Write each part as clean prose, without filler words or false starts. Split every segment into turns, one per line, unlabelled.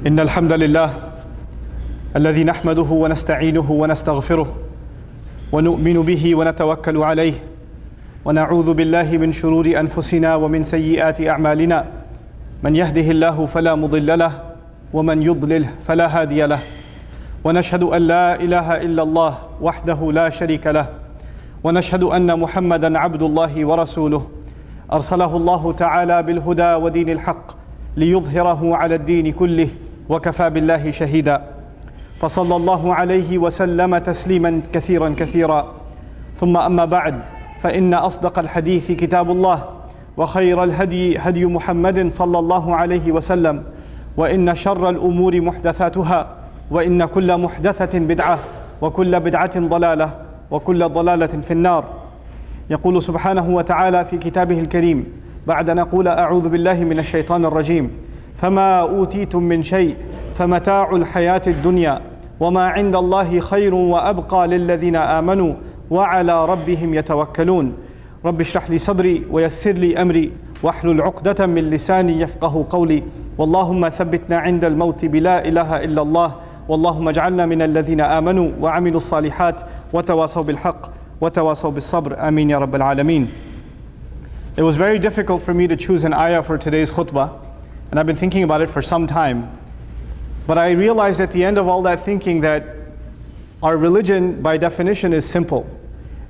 إن الحمد لله الذي نحمده ونستعينه ونستغفره ونؤمن به ونتوكل عليه ونعوذ بالله من شرور أنفسنا ومن سيئات أعمالنا من يهده الله فلا مضل له ومن يضلل فلا هادي له ونشهد أن لا إله إلا الله وحده لا شريك له ونشهد أن محمدا عبد الله ورسوله أرسله الله تعالى بالهدى ودين الحق ليظهره على الدين كله وكفى بالله شهيدا فصلى الله عليه وسلم تسليما كثيرا كثيرا ثم أما بعد فإن أصدق الحديث كتاب الله وخير الهدي هدي محمد صلى الله عليه وسلم وإن شر الأمور محدثاتها وإن كل محدثة بدعة وكل بدعة ضلالة وكل ضلالة في النار. يقول سبحانه وتعالى في كتابه الكريم بعد أن نقول أعوذ بالله من الشيطان الرجيم فما أوتيتم من شيء فمتاع الحياة الدنيا وما عند الله خير وأبقى للذين آمنوا وعلى ربهم يتوكلون. رب اشرح لي صدري ويسر لي أمري واحلل عقدة من لساني يفقه قولي واللهم ثبتنا عند الموت بلا إله إلا الله واللهم اجعلنا من الذين آمنوا وعملوا الصالحات وتواصوا بالحق وتواصوا بالصبر آمين يا رب العالمين. It was very difficult for me to choose an ayah for today's khutbah, and I've been thinking about it for some time. But I realized at the end of all that thinking that our religion by definition is simple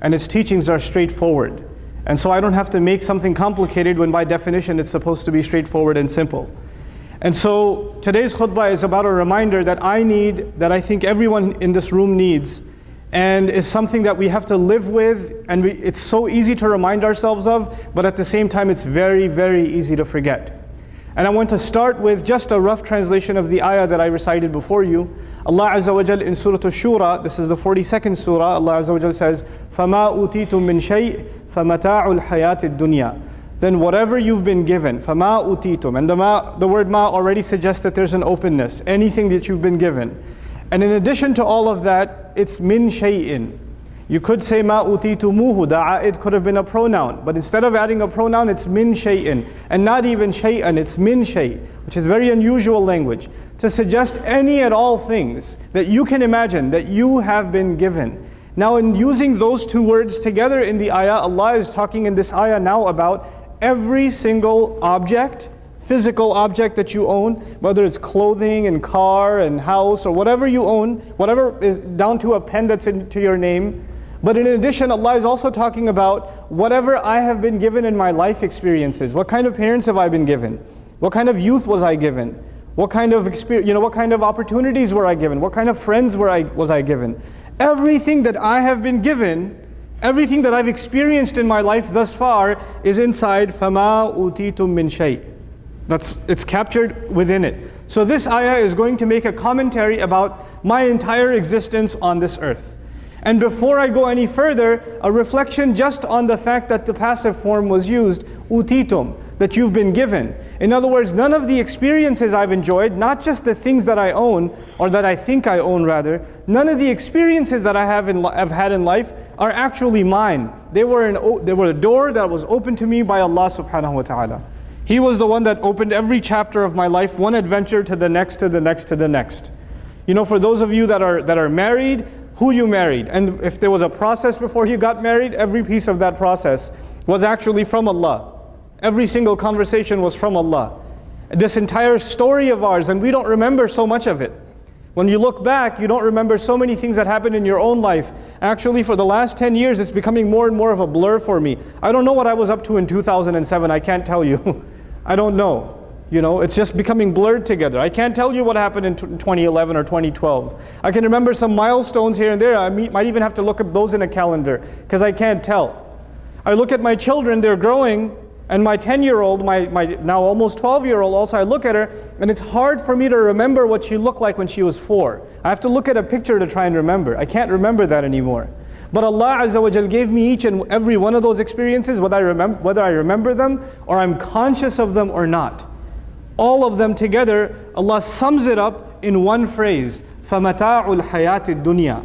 and its teachings are straightforward. And so I don't have to make something complicated when by definition it's supposed to be straightforward and simple. And so today's khutbah is about a reminder that I need, that I think everyone in this room needs, and is something that we have to live with, and it's so easy to remind ourselves of, but at the same time it's very, very easy to forget. And I want to start with just a rough translation of the ayah that I recited before you. Allah Azza wa Jal in Surah Ash-Shuraa, this is the 42nd surah, Allah Azza wa Jal says, فَمَا أُوتِيتُم مِّن شَيْءٍ فَمَتَاعُ الْحَيَاةِ الدُّنْيَا. Then whatever you've been given, فَمَا أُوتِيتُم, and the word ma already suggests that there's an openness, anything that you've been given. And in addition to all of that, it's min shay'in. You could say ma utitumuhu, the a'id could have been a pronoun, but instead of adding a pronoun, it's min shay'in. And not even shay'an, it's min shay', which is very unusual language, to suggest any and all things that you can imagine that you have been given. Now in using those two words together in the ayah, Allah is talking in this ayah now about every single object, physical object that you own, whether it's clothing and car and house or whatever you own, whatever is down to a pen that's into your name. But in addition, Allah is also talking about whatever I have been given in my life experiences. What kind of parents have I been given? What kind of youth was I given? What kind of experience, what kind of opportunities were I given? What kind of friends was I given? Everything that I have been given, everything that I've experienced in my life thus far is inside فَمَا أُوتِيتُم مِّن شَيْءٍ. It's captured within it. So this ayah is going to make a commentary about my entire existence on this earth. And before I go any further, a reflection just on the fact that the passive form was used, utitum, that you've been given. In other words, none of the experiences I've enjoyed, not just the things that I own, or that I think I own rather, none of the experiences that I've had in life are actually mine. They were a door that was opened to me by Allah subhanahu wa ta'ala. He was the one that opened every chapter of my life, one adventure to the next, to the next, to the next. For those of you that are married, who you married, and if there was a process before you got married, every piece of that process was actually from Allah. Every single conversation was from Allah. This entire story of ours, and we don't remember so much of it. When you look back, you don't remember so many things that happened in your own life. Actually, for the last 10 years, it's becoming more and more of a blur for me. I don't know what I was up to in 2007, I can't tell you. I don't know. It's just becoming blurred together. I can't tell you what happened in 2011 or 2012. I can remember some milestones here and there. I might even have to look at those in a calendar because I can't tell. I look at my children, they're growing, and my 10-year-old, my now almost 12-year-old also, I look at her, and it's hard for me to remember what she looked like when she was 4. I have to look at a picture to try and remember. I can't remember that anymore. But Allah Azza wa Jal gave me each and every one of those experiences, whether I remember them or I'm conscious of them or not. All of them together, Allah sums it up in one phrase, فَمَتَاعُ الْحَيَاةِ الدُّنْيَا.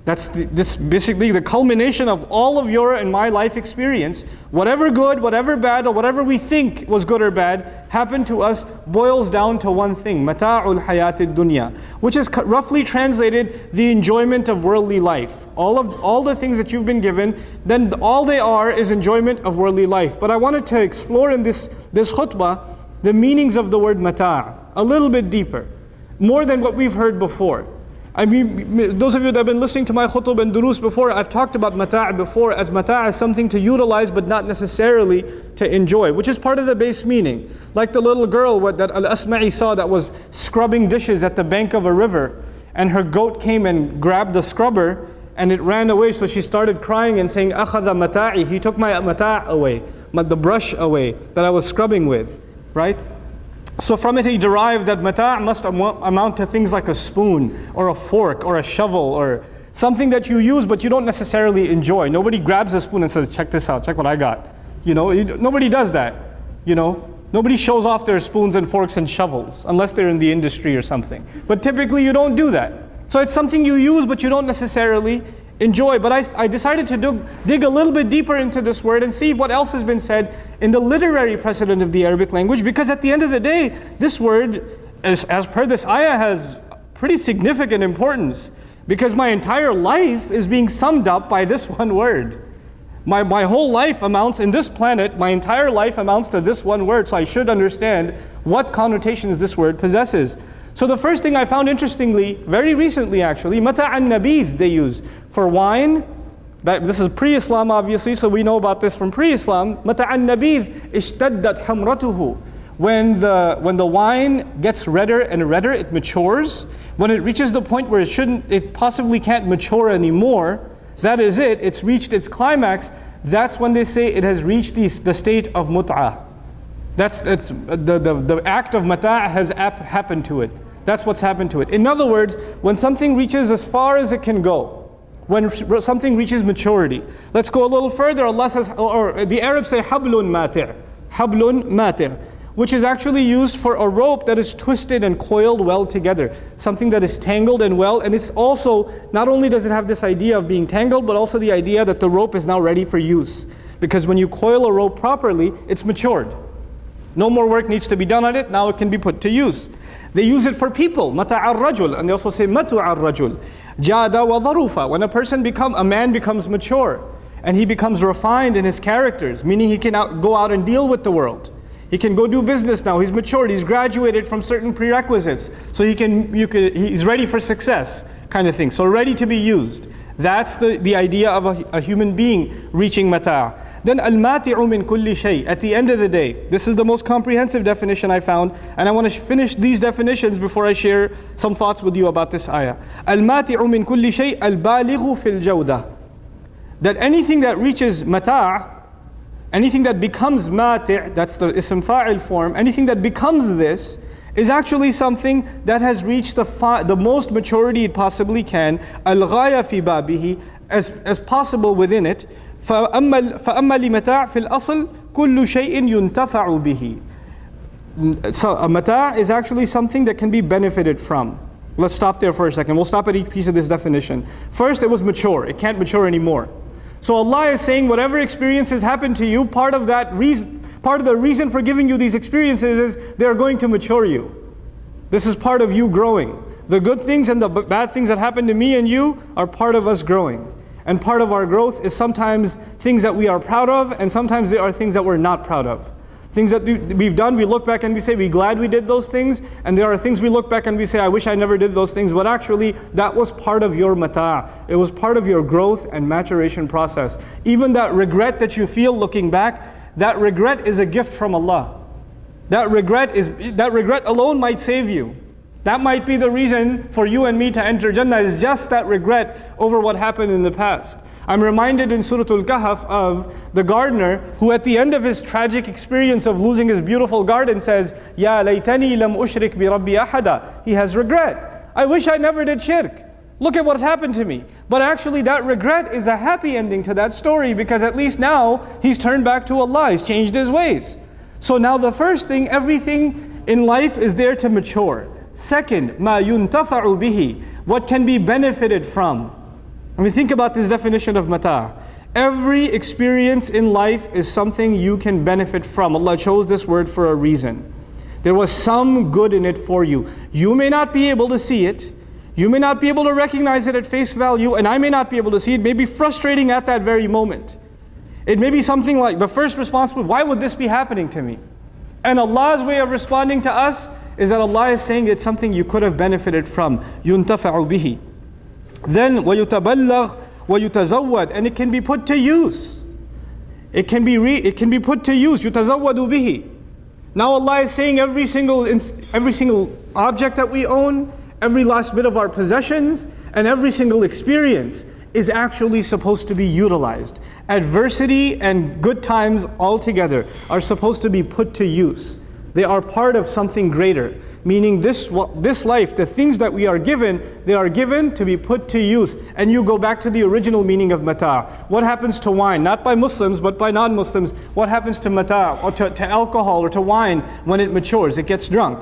This basically the culmination of all of your and my life experience. Whatever good, whatever bad, or whatever we think was good or bad happened to us boils down to one thing: mata'ul hayatid dunya, which is roughly translated the enjoyment of worldly life. All the things that you've been given, then all they are is enjoyment of worldly life. But I wanted to explore in this khutbah the meanings of the word mata' a little bit deeper, more than what we've heard before. I mean, those of you that have been listening to my khutbah and durus before, I've talked about mata' before as mata' as something to utilize but not necessarily to enjoy, which is part of the base meaning. Like the little girl that Al-Asma'i saw that was scrubbing dishes at the bank of a river, and her goat came and grabbed the scrubber and it ran away, so she started crying and saying, "Akhadha mata'i," he took my mata' away, the brush away that I was scrubbing with, right? So from it he derived that mata' must amount to things like a spoon or a fork or a shovel or something that you use but you don't necessarily enjoy. Nobody grabs a spoon and says, "Check this out, check what I got." Nobody does that. Nobody shows off their spoons and forks and shovels unless they're in the industry or something. But typically you don't do that. So it's something you use but you don't necessarily enjoy. But I decided to dig a little bit deeper into this word and see what else has been said in the literary precedent of the Arabic language, because at the end of the day, this word, as per this ayah, has pretty significant importance, because my entire life is being summed up by this one word. My whole life amounts, in this planet, my entire life amounts to this one word, so I should understand what connotations this word possesses. So the first thing I found, interestingly, very recently actually, mata'an nabidh they use for wine. This is pre-Islam obviously, so we know about this from pre-Islam. Mata'an nabidh ishtaddat hamratuhu. When the wine gets redder and redder, it matures. When it reaches the point where it possibly can't mature anymore, that is it, it's reached its climax, that's when they say it has reached the state of mut'ah. That's the act of mata' has happened to it. That's what's happened to it. In other words, when something reaches as far as it can go, when something reaches maturity. Let's go a little further. Allah says, or the Arabs say hablun mati', which is actually used for a rope that is twisted and coiled well together. Something that is tangled and well, and it's also, not only does it have this idea of being tangled, but also the idea that the rope is now ready for use. Because when you coil a rope properly, it's matured. No more work needs to be done on it, now it can be put to use. They use it for people, mata'ar rajul, and they also say matu'ar rajul. Jada wa dharufa, when a man becomes mature, and he becomes refined in his characters, meaning he can go out and deal with the world. He can go do business now, he's matured, he's graduated from certain prerequisites, so he's ready for success, kind of thing, so ready to be used. That's the idea of a human being reaching mata'. Then al-mati'u min kulli shay. At the end of the day, this is the most comprehensive definition I found, and I want to finish these definitions before I share some thoughts with you about this ayah. Al-mati'u min kulli shay al-balighu fil jawda. That anything that reaches mata', anything that becomes mati', that's the ism fa'il form, anything that becomes this is actually something that has reached the most maturity it possibly can, al-ghaya fi babihi, as possible within it. فأما لمتاع في الأصل كل شيء ينتفع به. So a mata' is actually something that can be benefited from. Let's stop there for a second. We'll stop at each piece of this definition. First, it was mature. It can't mature anymore. So Allah is saying whatever experiences happen to you, part of the reason for giving you these experiences is they're going to mature you. This is part of you growing. The good things and the bad things that happen to me and you are part of us growing. And part of our growth is sometimes things that we are proud of, and sometimes there are things that we're not proud of. Things that we've done, we look back and we say, we're glad we did those things. And there are things we look back and we say, I wish I never did those things. But actually, that was part of your mata'. It was part of your growth and maturation process. Even that regret that you feel looking back, that regret is a gift from Allah. That regret alone might save you. That might be the reason for you and me to enter Jannah, is just that regret over what happened in the past. I'm reminded in Surah Al-Kahf of the gardener who at the end of his tragic experience of losing his beautiful garden says, Ya laytani lam ushrik bi rabbi ahada. He has regret. I wish I never did shirk. Look at what's happened to me. But actually that regret is a happy ending to that story, because at least now he's turned back to Allah, he's changed his ways. So now the first thing, everything in life is there to mature. Second, ma yuntafa'u bihi, what can be benefited from. I mean, think about this definition of mata'. Every experience in life is something you can benefit from. Allah chose this word for a reason. There was some good in it for you. You may not be able to see it. You may not be able to recognize it at face value, and I may not be able to see it. It may be frustrating at that very moment. It may be something like the first response, why would this be happening to me? And Allah's way of responding to us is that Allah is saying it's something you could have benefited from. يُنْتَفَعُ بِهِ. Then وَيُتَبَلَّغْ وَيُتَزَوَّدْ, and it can be put to use. It can be put to use. يُتَزَوَّدُ بِهِ. Now Allah is saying every single object that we own, every last bit of our possessions, and every single experience is actually supposed to be utilized. Adversity and good times all together are supposed to be put to use. They are part of something greater. Meaning this life, the things that we are given, they are given to be put to use. And you go back to the original meaning of mata'. What happens to wine? Not by Muslims, but by non-Muslims. What happens to mata' or to alcohol or to wine when it matures? It gets drunk.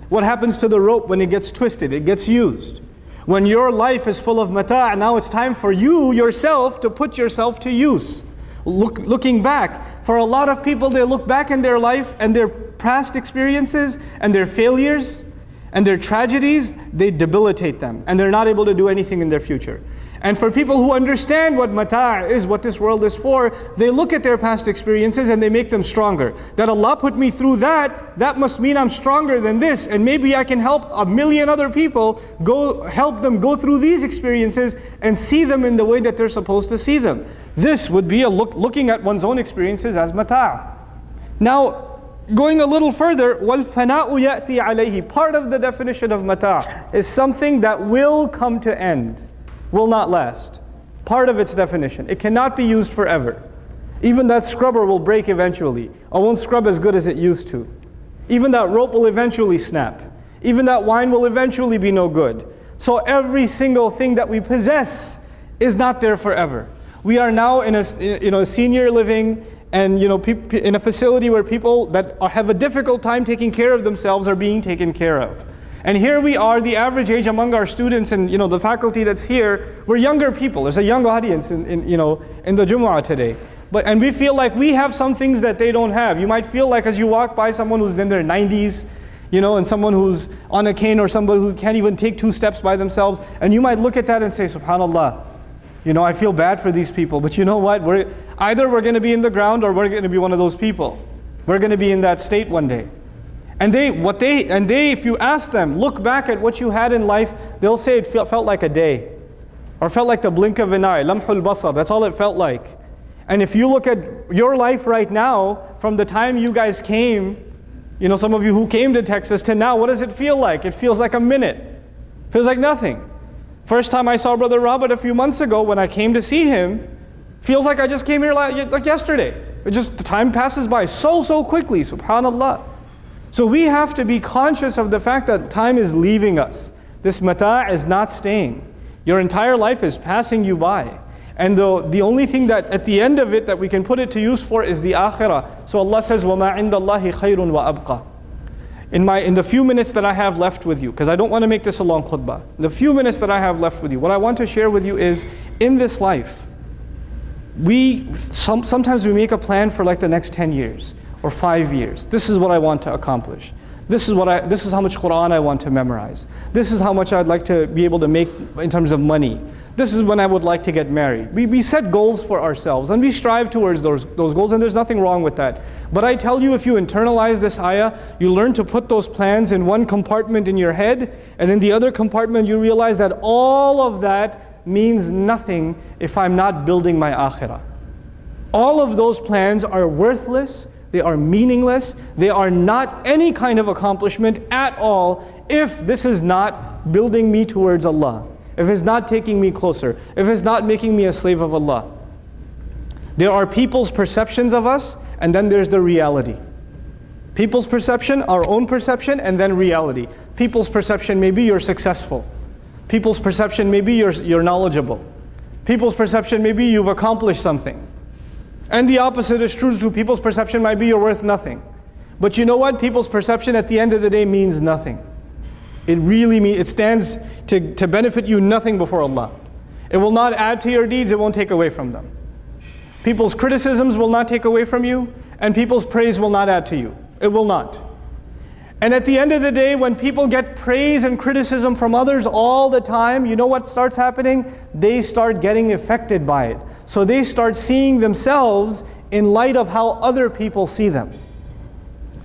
What happens to the rope when it gets twisted? It gets used. When your life is full of mata', now it's time for you yourself to put yourself to use. Looking back, for a lot of people, they look back in their life and their past experiences and their failures and their tragedies, they debilitate them and they're not able to do anything in their future. And for people who understand what mata' is, what this world is for, they look at their past experiences and they make them stronger. That Allah put me through that must mean I'm stronger than this, and maybe I can help a million other people, help them go through these experiences and see them in the way that they're supposed to see them. This would be looking at one's own experiences as mata'. Now, going a little further, وَالْفَنَاءُ يَأْتِي عَلَيْهِ. Part of the definition of mata' is something that will come to end, will not last. Part of its definition. It cannot be used forever. Even that scrubber will break eventually. Or won't scrub as good as it used to. Even that rope will eventually snap. Even that wine will eventually be no good. So every single thing that we possess is not there forever. We are now in a senior living and in a facility where people that have a difficult time taking care of themselves are being taken care of. And here we are, the average age among our students and the faculty that's here, we're younger people. There's a young audience in the Jumu'ah today. And we feel like we have some things that they don't have. You might feel like as you walk by someone who's in their 90s, and someone who's on a cane, or somebody who can't even take 2 steps by themselves, and you might look at that and say, SubhanAllah, I feel bad for these people. But you know what? Either we're going to be in the ground or we're going to be one of those people. We're going to be in that state one day. And if you ask them, look back at what you had in life, they'll say it felt like a day, or felt like the blink of an eye, lamhul basar. That's all it felt like. And if you look at your life right now, from the time you guys came, some of you who came to Texas to now, what does it feel like? It feels like a minute. It feels like nothing. First time I saw Brother Robert a few months ago, when I came to see him, feels like I just came here like yesterday. The time passes by so quickly, subhanallah. So we have to be conscious of the fact that time is leaving us. This mata' is not staying. Your entire life is passing you by. And the only thing that at the end of it that we can put it to use for is the akhirah. So Allah says, وَمَا عِنْدَ اللَّهِ خَيْرٌ وَأَبْقَى. In the few minutes that I have left with you, because I don't want to make this a long khutbah, the few minutes that I have left with you, what I want to share with you is, in this life, sometimes we make a plan for like the next 10 years or 5 years. This is what I want to accomplish. This is how much Quran I want to memorize. This is how much I'd like to be able to make in terms of money. This is when I would like to get married. We set goals for ourselves and we strive towards those goals, and there's nothing wrong with that. But I tell you, if you internalize this ayah, you learn to put those plans in one compartment in your head, and in the other compartment you realize that all of that means nothing if I'm not building my akhirah. All of those plans are worthless, they are meaningless, they are not any kind of accomplishment at all if this is not building me towards Allah. If it's not taking me closer, if it's not making me a slave of Allah. There are people's perceptions of us, and then there's the reality. People's perception, our own perception, and then reality. People's perception may be you're successful. People's perception may be you're knowledgeable. People's perception may be you've accomplished something. And the opposite is true too. People's perception might be you're worth nothing. But you know what? People's perception at the end of the day means nothing. It really means, it stands to benefit you nothing before Allah. It will not add to your deeds, it won't take away from them. People's criticisms will not take away from you, and people's praise will not add to you. It will not. And at the end of the day, when people get praise and criticism from others all the time, you know what starts happening? They start getting affected by it. So they start seeing themselves in light of how other people see them.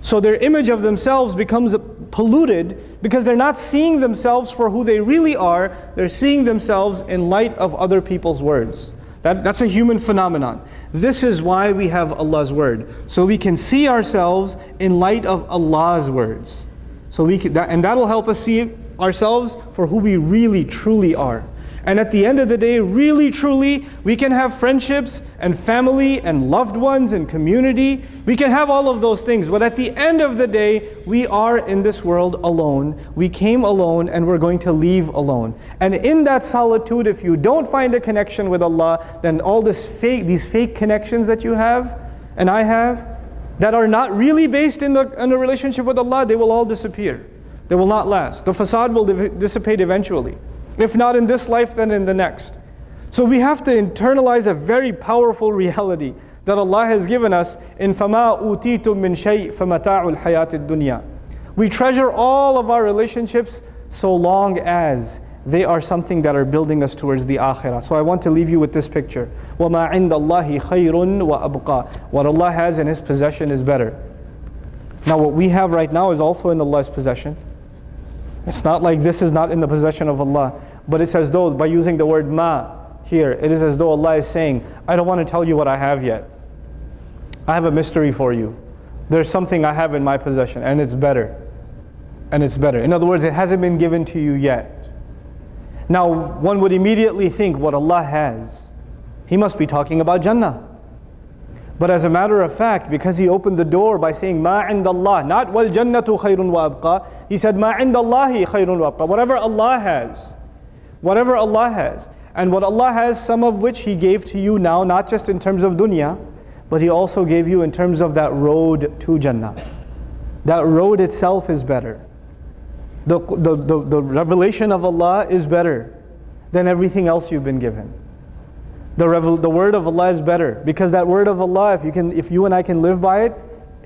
So their image of themselves becomes polluted because they're not seeing themselves for who they really are. They're seeing themselves in light of other people's words. That's a human phenomenon. This is why we have Allah's word. So we can see ourselves in light of Allah's words. So and that'll help us see ourselves for who we really truly are. And at the end of the day, really truly, we can have friendships and family and loved ones and community. We can have all of those things. But at the end of the day, we are in this world alone. We came alone and we're going to leave alone. And in that solitude, if you don't find a connection with Allah, then all these fake connections that you have and I have, that are not really based in a relationship with Allah, they will all disappear. They will not last. The facade will dissipate eventually. If not in this life, then in the next. So we have to internalize a very powerful reality that Allah has given us in فَمَا أُوتِيتُم مِّن شَيْءٍ فَمَتَاعُ الْحَيَاةِ الدُّنْيَا. We treasure all of our relationships so long as they are something that are building us towards the akhirah. So I want to leave you with this picture. وَمَا عِنْدَ اللَّهِ خَيْرٌ وَأَبْقَى. What Allah has in His possession is better. Now what we have right now is also in Allah's possession. It's not like this is not in the possession of Allah. But it's as though, by using the word ma here, it is as though Allah is saying, I don't want to tell you what I have yet. I have a mystery for you. There's something I have in my possession, and it's better. And it's better. In other words, it hasn't been given to you yet. Now, one would immediately think what Allah has. He must be talking about Jannah. But as a matter of fact, because He opened the door by saying, مَا عِنْدَ اللَّهِ, not وَالْجَنَّةُ خَيْرٌ وَأَبْقَى. He said, مَا عِنْدَ اللَّهِ خَيْرٌ وَأَبْقَى. Whatever Allah has. Whatever Allah has. And what Allah has, some of which He gave to you now, not just in terms of dunya, but He also gave you in terms of that road to Jannah. That road itself is better. The revelation of Allah is better than everything else you've been given. The word of Allah is better, because that word of Allah, if you and I can live by it,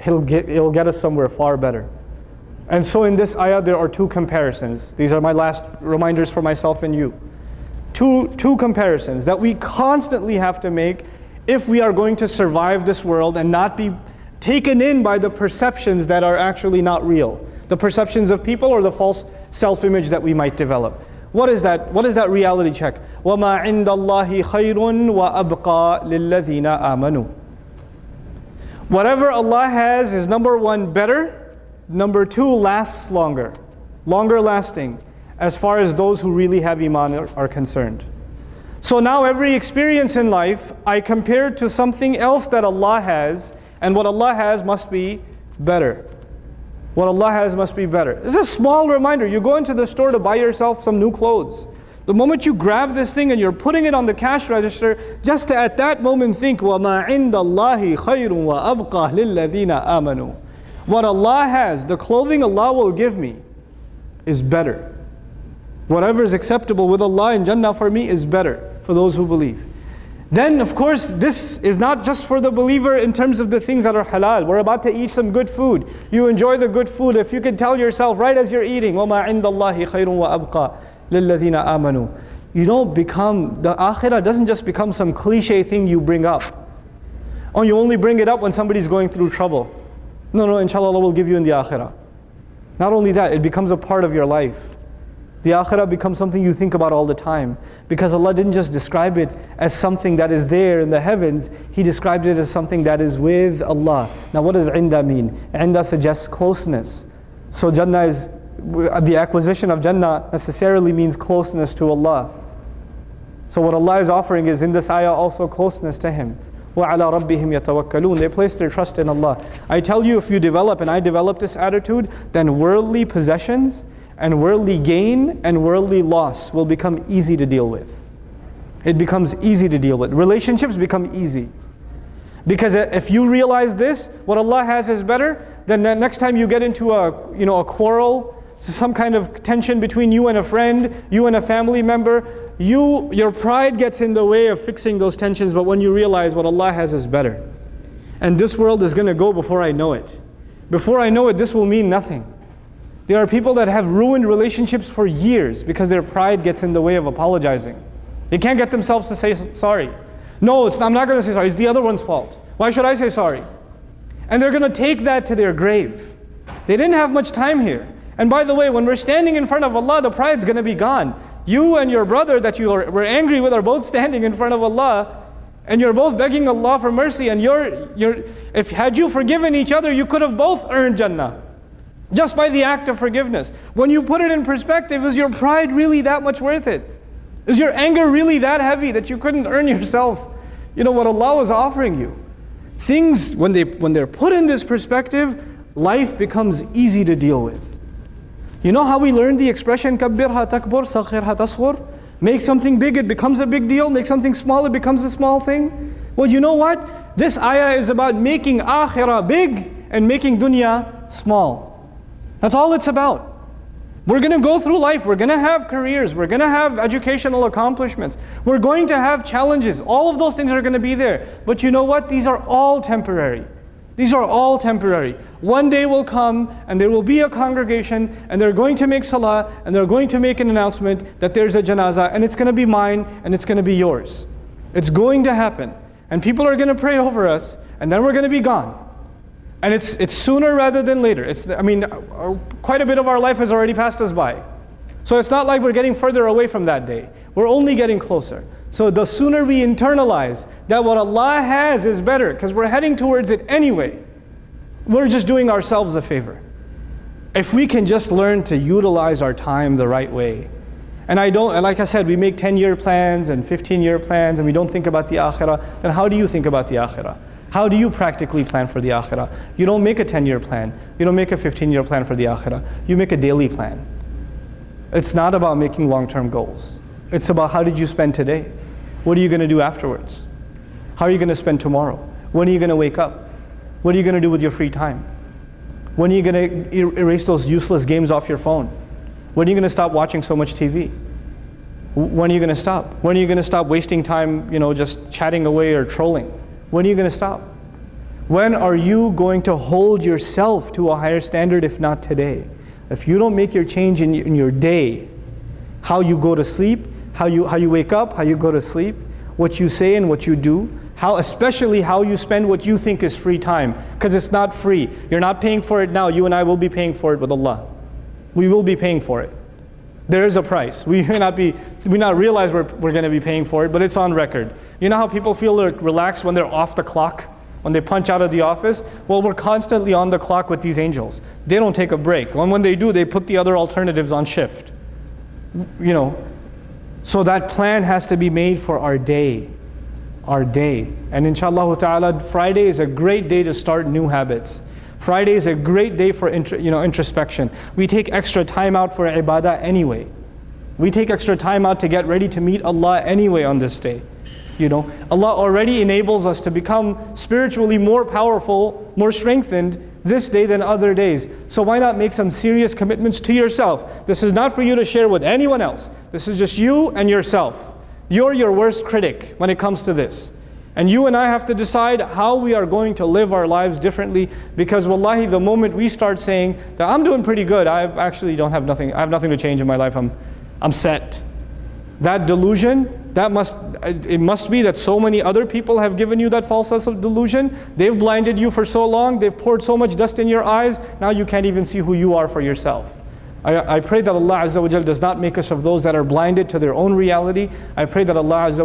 it'll get us somewhere far better. And so in this ayah there are two comparisons. These are my last reminders for myself and you. Two comparisons that we constantly have to make if we are going to survive this world and not be taken in by the perceptions that are actually not real. The perceptions of people or the false self-image that we might develop. What is that? What is that reality check? وَمَا عِنْدَ اللَّهِ خَيْرٌ وَأَبْقَى لِلَّذِينَ آمَنُوا. Whatever Allah has is number one, better. Number two, lasts longer. Longer lasting, as far as those who really have iman are concerned. So now every experience in life, I compare to something else that Allah has, and what Allah has must be better. What Allah has must be better. It's a small reminder. You go into the store to buy yourself some new clothes. The moment you grab this thing and you're putting it on the cash register, just to at that moment think, وَمَا عِنْدَ اللَّهِ خَيْرٌ وَأَبْقَى لِلَّذِينَ آمَنُوا. What Allah has, the clothing Allah will give me, is better. Whatever is acceptable with Allah in Jannah for me is better for those who believe. Then of course this is not just for the believer in terms of the things that are halal. We're about to eat some good food. You enjoy the good food. If you can tell yourself right as you're eating, وَمَا عِنْدَ اللَّهِ خَيْرٌ وَأَبْقَى لِلَّذِينَ آمَنُوا. You don't become, the akhirah doesn't just become some cliche thing you bring up. Oh, you only bring it up when somebody's going through trouble. No, inshallah Allah will give you in the akhirah. Not only that, it becomes a part of your life. The akhirah becomes something you think about all the time. Because Allah didn't just describe it as something that is there in the heavens, He described it as something that is with Allah. Now what does inda mean? Inda suggests closeness. So Jannah is, the acquisition of Jannah necessarily means closeness to Allah. So what Allah is offering is in this ayah also closeness to Him. وَعَلَىٰ رَبِّهِمْ يَتَوَكَّلُونَ. They place their trust in Allah. I tell you, if you develop, and I develop this attitude, then worldly possessions and worldly gain and worldly loss will become easy to deal with. It becomes easy to deal with. Relationships become easy. Because if you realize this, what Allah has is better, then the next time you get into a quarrel, some kind of tension between you and a friend, you and a family member, your pride gets in the way of fixing those tensions, but when you realize what Allah has is better. And this world is going to go before I know it. Before I know it, this will mean nothing. There are people that have ruined relationships for years because their pride gets in the way of apologizing. They can't get themselves to say sorry. No, I'm not going to say sorry. It's the other one's fault. Why should I say sorry? And they're going to take that to their grave. They didn't have much time here. And by the way, when we're standing in front of Allah, the pride's going to be gone. You and your brother that you were angry with are both standing in front of Allah, and you're both begging Allah for mercy. And had you forgiven each other, you could have both earned Jannah just by the act of forgiveness. When you put it in perspective, is your pride really that much worth it? Is your anger really that heavy that you couldn't earn yourself, what Allah was offering you? Things, when they're put in this perspective, life becomes easy to deal with. You know how we learned the expression kabbirha takbur, saghirha tasghur? Make something big, it becomes a big deal. Make something small, it becomes a small thing. Well, you know what? This ayah is about making akhirah big and making dunya small. That's all it's about. We're going to go through life, we're going to have careers, we're going to have educational accomplishments, we're going to have challenges. All of those things are going to be there. But you know what? These are all temporary. These are all temporary. One day will come and there will be a congregation and they're going to make salah and they're going to make an announcement that there's a janazah, and it's going to be mine and it's going to be yours. It's going to happen. And people are going to pray over us, and then we're going to be gone. And it's sooner rather than later. Quite a bit of our life has already passed us by. So it's not like we're getting further away from that day. We're only getting closer. So the sooner we internalize that what Allah has is better, because we're heading towards it anyway, we're just doing ourselves a favor. If we can just learn to utilize our time the right way. And like I said, we make 10-year plans and 15-year plans and we don't think about the akhirah, then how do you think about the akhirah? How do you practically plan for the akhirah? You don't make a 10-year plan. You don't make a 15-year plan for the akhirah. You make a daily plan. It's not about making long-term goals. It's about how did you spend today? What are you going to do afterwards? How are you going to spend tomorrow? When are you going to wake up? What are you going to do with your free time? When are you going to erase those useless games off your phone? When are you going to stop watching so much TV? When are you going to stop? When are you going to stop wasting time, just chatting away or trolling? When are you going to stop? When are you going to hold yourself to a higher standard, if not today? If you don't make your change in your day, how you go to sleep, how you wake up, how you go to sleep, what you say and what you do, especially how you spend what you think is free time, because it's not free. You're not paying for it now. You and I will be paying for it with Allah. We will be paying for it. There is a price. We may not realize we're going to be paying for it, but it's on record. You know how people feel relaxed when they're off the clock, when they punch out of the office? Well, we're constantly on the clock with these angels. They don't take a break. And when they do, they put the other alternatives on shift. So that plan has to be made for our day. And inshallah ta'ala, Friday is a great day to start new habits. Friday is a great day for introspection. We take extra time out for ibadah anyway. We take extra time out to get ready to meet Allah anyway on this day. Allah already enables us to become spiritually more powerful, more strengthened this day than other days. So why not make some serious commitments to yourself? This is not for you to share with anyone else. This is just you and yourself. You're your worst critic when it comes to this. And you and I have to decide how we are going to live our lives differently, because wallahi, the moment we start saying that I'm doing pretty good, I actually don't have nothing, I have nothing to change in my life, I'm set. That delusion, it must be that so many other people have given you that false sense of delusion. They've blinded you for so long, they've poured so much dust in your eyes, now you can't even see who you are for yourself. I pray that Allah Azza wa Jal does not make us of those that are blinded to their own reality. I pray that Allah Azza wa